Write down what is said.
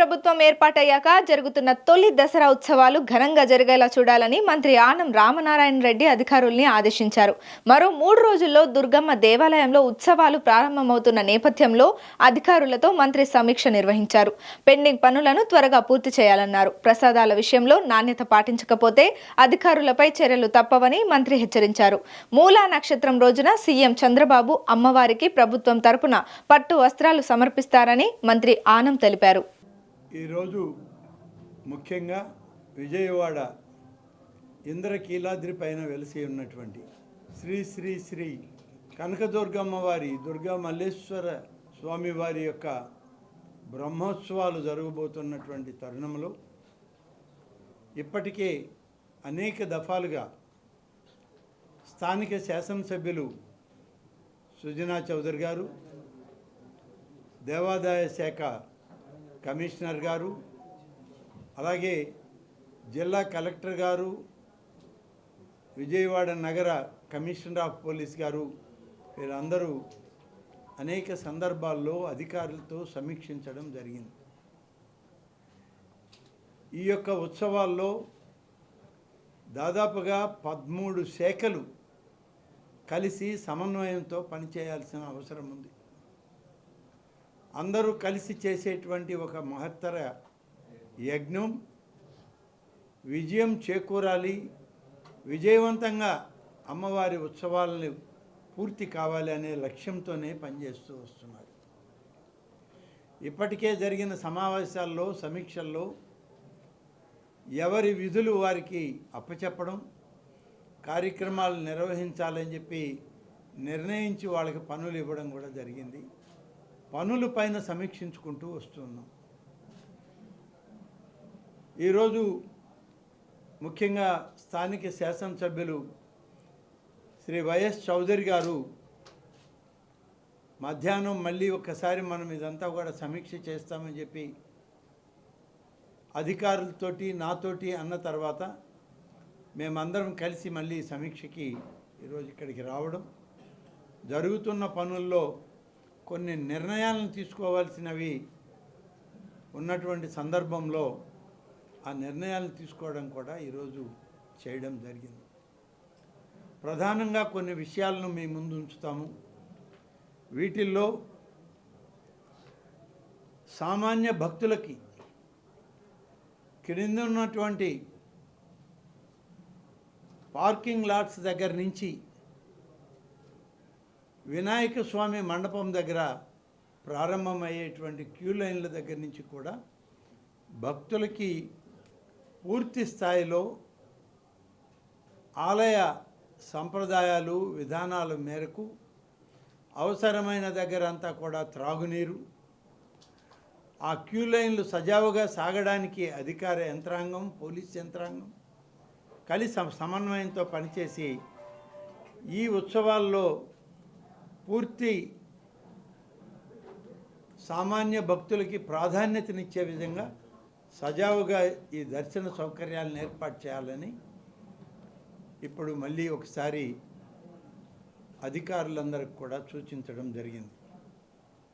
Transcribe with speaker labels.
Speaker 1: ప్రభుత్వం ఏర్పాటయ్యాక జరుగుతున్న తొలి దసరా ఉత్సవాలు ఘనంగా జరిగేలా చూడాలని మంత్రి ఆనం రామనారాయణ రెడ్డి అధికారుల్ని ఆదేశించారు. మరో 3 రోజుల్లో దుర్గమ్మ దేవాలయంలో ఉత్సవాలు ప్రారంభమవుతున్న నేపథ్యంలో అధికారులతో మంత్రి సమీక్ష నిర్వహించారు. పెండింగ్ పనులను త్వరగా పూర్తి చేయాలన్నారు. ప్రసాదాల విషయంలో నాణ్యత పాటించకపోతే అధికారులపై చర్యలు తప్పవని మంత్రి హెచ్చరించారు. మూలా నక్షత్రం రోజున సీఎం చంద్రబాబు అమ్మవారికి ప్రభుత్వం తరపున పట్టు వస్త్రాలు సమర్పిస్తారని మంత్రి ఆనం తెలిపారు.
Speaker 2: ఈరోజు ముఖ్యంగా విజయవాడ ఇంద్రకీలాద్రి పైన వెలిసి ఉన్నటువంటి శ్రీ శ్రీ శ్రీ కనకదుర్గమ్మ వారి దుర్గా మల్లేశ్వర స్వామి వారి యొక్క బ్రహ్మోత్సవాలు జరగబోతున్నటువంటి తరుణంలో ఇప్పటికే అనేక దఫాలుగా స్థానిక శాసనసభ్యులు సుజనా చౌదరి గారు, దేవాదాయ శాఖ కమిషనర్ గారు, అలాగే జిల్లా కలెక్టర్ గారు, విజయవాడ నగర కమిషనర్ ఆఫ్ పోలీస్ గారు వీరందరూ అనేక సందర్భాల్లో అధికారులతో సమీక్షించడం జరిగింది. ఈ యొక్క ఉత్సవాల్లో దాదాపుగా 13 శాఖలు కలిసి సమన్వయంతో పనిచేయాల్సిన అవసరం ఉంది. అందరూ కలిసి చేసేటువంటి ఒక మహత్తర యజ్ఞం విజయం చేకూరాలి, విజయవంతంగా అమ్మవారి ఉత్సవాలను పూర్తి కావాలి అనే లక్ష్యంతోనే పనిచేస్తూ వస్తున్నారు. ఇప్పటికే జరిగిన సమావేశాల్లో సమీక్షల్లో ఎవరి విధులు వారికి అప్పచెప్పడం, కార్యక్రమాలు నిర్వహించాలని చెప్పి నిర్ణయించి వాళ్ళకి పనులు ఇవ్వడం కూడా జరిగింది. పనుల పైన సమీక్షించుకుంటూ వస్తున్నాం. ఈరోజు ముఖ్యంగా స్థానిక శాసనసభ్యులు శ్రీ వైఎస్ చౌదరి గారు మధ్యాహ్నం మళ్ళీ ఒక్కసారి మనం ఇదంతా కూడా సమీక్ష చేస్తామని చెప్పి అధికారులతోటి నాతోటి అన్న తర్వాత మేమందరం కలిసి మళ్ళీ సమీక్షకి ఈరోజు ఇక్కడికి రావడం, జరుగుతున్న పనుల్లో కొన్ని నిర్ణయాలను తీసుకోవాల్సినవి ఉన్నటువంటి సందర్భంలో ఆ నిర్ణయాలను తీసుకోవడం కూడా ఈరోజు చేయడం జరిగింది. ప్రధానంగా కొన్ని విషయాలను మీ ముందు ఉంచుతాము. వీటిల్లో సామాన్య భక్తులకి క్రింద ఉన్నటువంటి పార్కింగ్ లాట్స్ దగ్గర నుంచి వినాయక స్వామి మండపం దగ్గర ప్రారంభమయ్యేటువంటి క్యూ లైన్ల దగ్గర నుంచి కూడా భక్తులకి పూర్తి స్థాయిలో ఆలయ సంప్రదాయాలు విధానాల మేరకు అవసరమైన దగ్గర అంతా కూడా త్రాగునీరు, ఆ క్యూ లైన్లు సజావుగా సాగడానికి అధికార యంత్రాంగం, పోలీస్ యంత్రాంగం కలిసి సమన్వయంతో పనిచేసి ఈ ఉత్సవాల్లో పూర్తి సామాన్య భక్తులకి ప్రాధాన్యతనిచ్చే విధంగా సజావుగా ఈ దర్శన సౌకర్యాలను ఏర్పాటు చేయాలని ఇప్పుడు మళ్ళీ ఒకసారి అధికారులందరికీ కూడా సూచించడం జరిగింది.